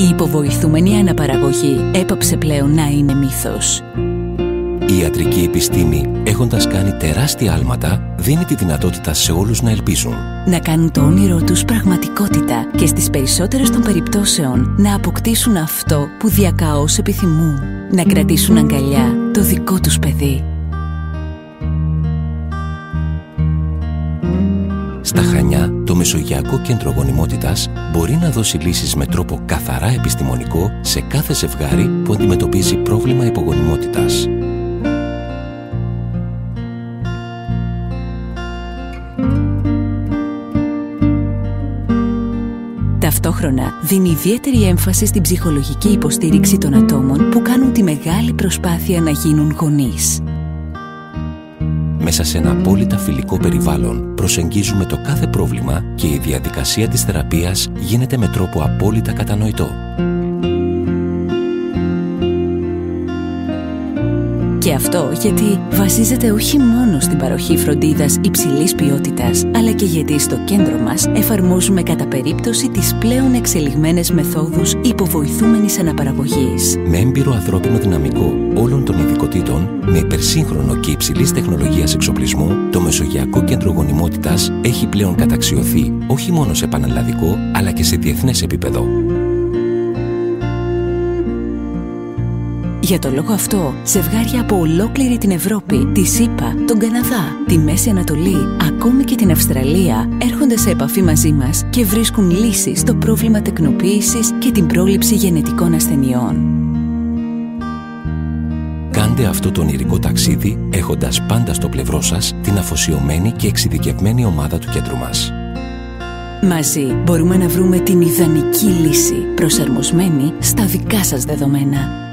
Η υποβοηθούμενη αναπαραγωγή έπαψε πλέον να είναι μύθος. Η ιατρική επιστήμη, έχοντας κάνει τεράστια άλματα, δίνει τη δυνατότητα σε όλους να ελπίζουν. Να κάνουν το όνειρό τους πραγματικότητα και στις περισσότερες των περιπτώσεων να αποκτήσουν αυτό που διακαώς επιθυμούν. Να κρατήσουν αγκαλιά το δικό τους παιδί. Στα Χανιά, το Μεσογειακό Κέντρο Γονιμότητας μπορεί να δώσει λύσεις με τρόπο καθαρά επιστημονικό σε κάθε ζευγάρι που αντιμετωπίζει πρόβλημα υπογονιμότητας. Ταυτόχρονα δίνει ιδιαίτερη έμφαση στην ψυχολογική υποστήριξη των ατόμων που κάνουν τη μεγάλη προσπάθεια να γίνουν γονείς. Μέσα σε ένα απόλυτα φιλικό περιβάλλον προσεγγίζουμε το κάθε πρόβλημα και η διαδικασία της θεραπείας γίνεται με τρόπο απόλυτα κατανοητό. Και αυτό γιατί βασίζεται όχι μόνο στην παροχή φροντίδας υψηλής ποιότητας, αλλά και γιατί στο κέντρο μας εφαρμόζουμε κατά περίπτωση τις πλέον εξελιγμένες μεθόδους υποβοηθούμενης αναπαραγωγής. Με έμπειρο ανθρώπινο δυναμικό όλων των ειδικοτήτων, με υπερσύγχρονο και υψηλής τεχνολογίας εξοπλισμού, το Μεσογειακό Κέντρο Γονιμότητας έχει πλέον καταξιωθεί όχι μόνο σε πανελλαδικό, αλλά και σε διεθνές επίπεδο. Για το λόγο αυτό, ζευγάρια από ολόκληρη την Ευρώπη, τη ΣΥΠΑ, τον Καναδά, τη Μέση Ανατολή, ακόμη και την Αυστραλία, έρχονται σε επαφή μαζί μας και βρίσκουν λύσεις στο πρόβλημα τεκνοποίησης και την πρόληψη γενετικών ασθενειών. Κάντε αυτό το ονειρικό ταξίδι έχοντας πάντα στο πλευρό σας την αφοσιωμένη και εξειδικευμένη ομάδα του κέντρου μας. Μαζί μπορούμε να βρούμε την ιδανική λύση, προσαρμοσμένη στα δικά σας δεδομένα.